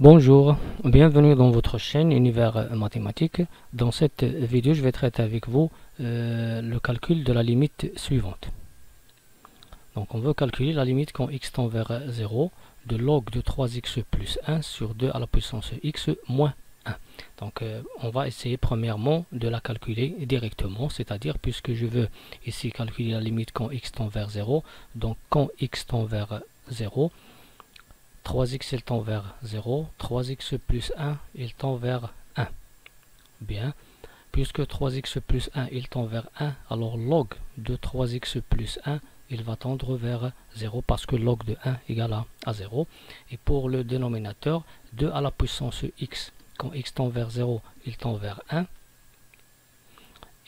Bonjour, bienvenue dans votre chaîne Univers Mathématique. Dans cette vidéo, je vais traiter avec vous le calcul de la limite suivante. Donc on veut calculer la limite quand x tend vers 0 de log de 3x plus 1 sur 2 à la puissance x moins 1. Donc on va essayer premièrement de la calculer directement, c'est-à-dire puisque je veux ici calculer la limite quand x tend vers 0, donc quand x tend vers 0, 3x il tend vers 0, 3x plus 1 il tend vers 1. Bien, puisque 3x plus 1 il tend vers 1, alors log de 3x plus 1 il va tendre vers 0 parce que log de 1 égale à 0. Et pour le dénominateur, 2 à la puissance x, quand x tend vers 0, il tend vers 1.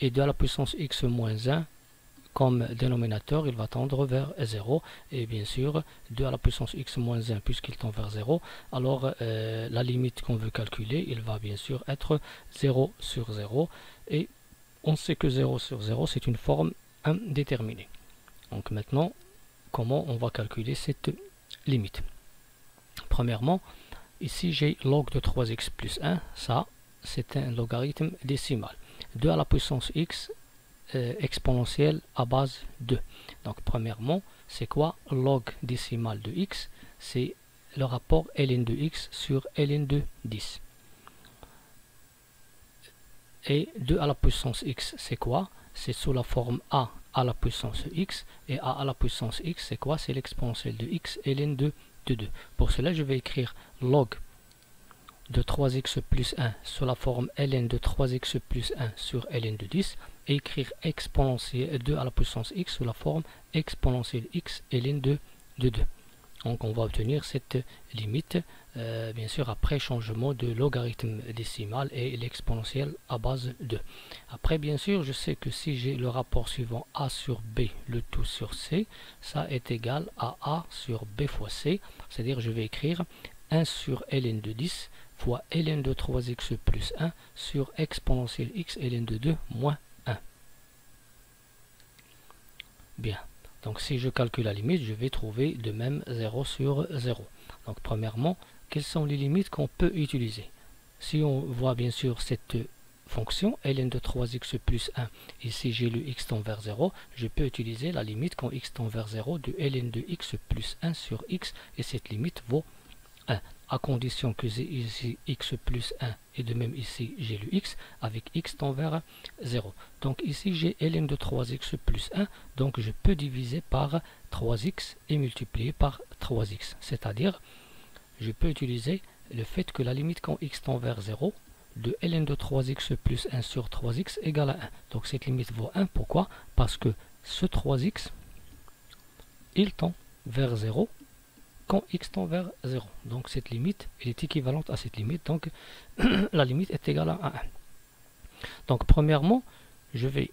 Et 2 à la puissance x moins 1, comme dénominateur, il va tendre vers 0. Et bien sûr, 2 à la puissance x moins 1, puisqu'il tend vers 0, alors la limite qu'on veut calculer, il va bien sûr être 0 sur 0. Et on sait que 0 sur 0, c'est une forme indéterminée. Donc maintenant, comment on va calculer cette limite? Premièrement, ici j'ai log de 3x plus 1, ça c'est un logarithme décimal. 2 à la puissance x exponentielle à base 2. Donc premièrement, c'est quoi log décimal de x? C'est le rapport ln de x sur ln de 10. Et 2 à la puissance x, c'est quoi? C'est sous la forme a à la puissance x, et a à la puissance x, c'est quoi? C'est l'exponentielle de x ln de 2. Pour cela, je vais écrire log de 3x plus 1 sous la forme ln de 3x plus 1 sur ln de 10, et écrire exponentielle 2 à la puissance x sous la forme exponentielle x ln de 2. Donc on va obtenir cette limite, bien sûr après changement de logarithme décimal et l'exponentielle à base 2. Après bien sûr je sais que si j'ai le rapport suivant a sur b, le tout sur c, ça est égal à a sur b fois c, c'est-à-dire je vais écrire 1 sur ln de 10 fois ln de 3x plus 1 sur exponentielle x ln de 2 moins 1. Bien. Donc si je calcule la limite, je vais trouver de même 0 sur 0. Donc premièrement, quelles sont les limites qu'on peut utiliser? Si on voit bien sûr cette fonction, ln de 3x plus 1, ici j'ai le x tend vers 0, je peux utiliser la limite quand x tend vers 0 de ln de x plus 1 sur x, et cette limite vaut 1, à condition que j'ai ici x plus 1 et de même ici j'ai le x avec x tend vers 0. Donc ici j'ai ln de 3x plus 1, donc je peux diviser par 3x et multiplier par 3x, c'est-à-dire je peux utiliser le fait que la limite quand x tend vers 0 de ln de 3x plus 1 sur 3x égale à 1. Donc cette limite vaut 1, pourquoi? Parce que ce 3x il tend vers 0 quand x tend vers 0. Donc cette limite elle est équivalente à cette limite, donc la limite est égale à 1. Donc premièrement, je vais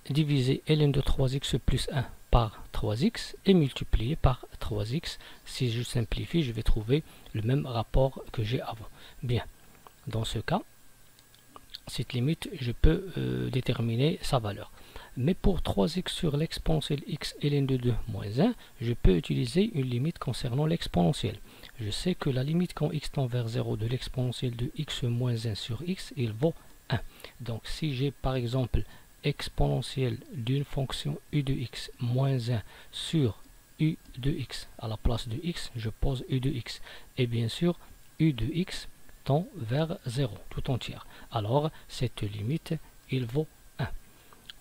diviser ln de 3x plus 1 par 3x et multiplier par 3x. Si je simplifie, je vais trouver le même rapport que j'ai avant. Bien, dans ce cas, cette limite, je peux déterminer sa valeur. Mais pour 3x sur l'exponentielle x ln de 2 moins 1, je peux utiliser une limite concernant l'exponentielle. Je sais que la limite quand x tend vers 0 de l'exponentielle de x moins 1 sur x, il vaut 1. Donc si j'ai par exemple exponentielle d'une fonction u de x moins 1 sur u de x, à la place de x, je pose u de x. Et bien sûr, u de x tend vers 0 tout entière. Alors cette limite, il vaut 1.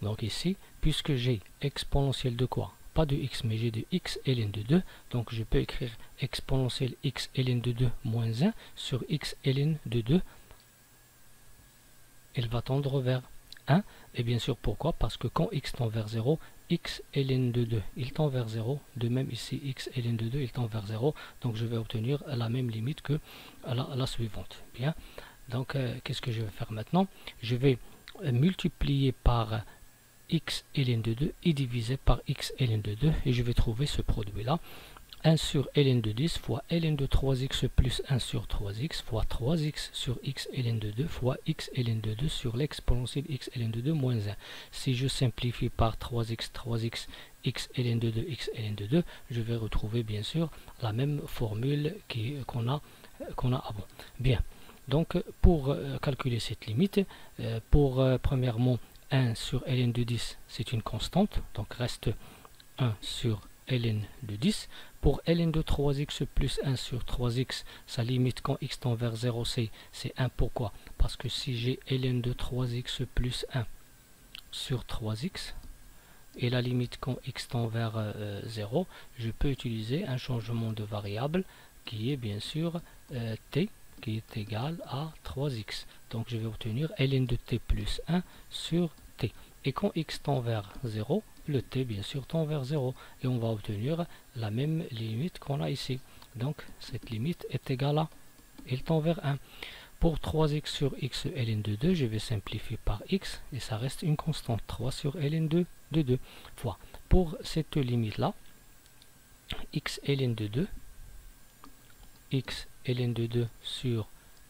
Donc ici, puisque j'ai exponentielle de quoi? Pas de x, mais j'ai de x ln de 2. Donc je peux écrire exponentielle x ln de 2 moins 1 sur x ln de 2. Elle va tendre vers 1. Et bien sûr, pourquoi? Parce que quand x tend vers 0, x ln de 2, il tend vers 0. De même ici, x ln de 2, il tend vers 0. Donc je vais obtenir la même limite que la suivante. Bien. Donc qu'est-ce que je vais faire maintenant? Je vais multiplier par x ln de 2 et diviser par x ln de 2 et je vais trouver ce produit là. 1 sur ln de 10 fois ln de 3x plus 1 sur 3x fois 3x sur x ln de 2 fois x ln de 2 sur l'exponentielle x ln de 2 moins 1. Si je simplifie par 3x, 3x, x ln de 2, x ln de 2, je vais retrouver bien sûr la même formule qu'on a avant. Bien, donc pour calculer cette limite, premièrement 1 sur ln de 10, c'est une constante, donc reste 1 sur ln de 10. Pour ln de 3x plus 1 sur 3x, sa limite quand x tend vers 0, c'est 1. Pourquoi? Parce que si j'ai ln de 3x plus 1 sur 3x, et la limite quand x tend vers 0, je peux utiliser un changement de variable qui est bien sûr t, qui est égal à 3x. Donc je vais obtenir ln de t plus 1 sur t. Et quand x tend vers 0, le t bien sûr tend vers 0. Et on va obtenir la même limite qu'on a ici. Donc cette limite est égale à, elle tend vers 1. Pour 3x sur x ln de 2, je vais simplifier par x et ça reste une constante. 3 sur ln de 2 fois. Pour cette limite-là, x ln de 2, x ln de 2 sur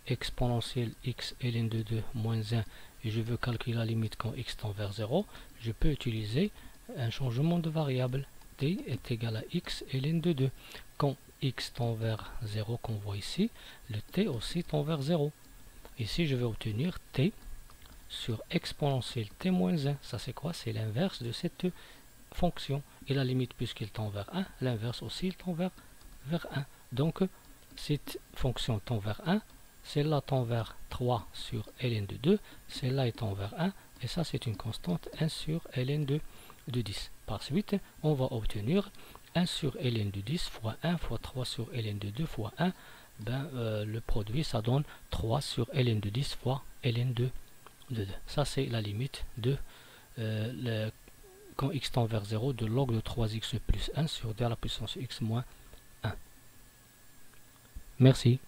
exponentielle x ln de 2 moins 1, et je veux calculer la limite quand x tend vers 0, je peux utiliser un changement de variable. T est égal à x ln de 2. Quand x tend vers 0, qu'on voit ici, le t aussi tend vers 0. Ici, je vais obtenir t sur exponentielle t moins 1. Ça, c'est quoi? C'est l'inverse de cette fonction. Et la limite, puisqu'il tend vers 1, l'inverse aussi, il tend vers 1. Donc, cette fonction tend vers 1. Celle-là tend vers 3 sur ln de 2. Celle-là est tend vers 1. Et ça, c'est une constante 1 sur ln de 10. Par suite, on va obtenir 1 sur ln de 10 fois 1 fois 3 sur ln de 2 fois 1. Le produit, ça donne 3 sur ln de 10 fois ln de 2. Ça, c'est la limite de quand x tend vers 0 de log de 3x plus 1 sur d à la puissance x moins 1. Merci.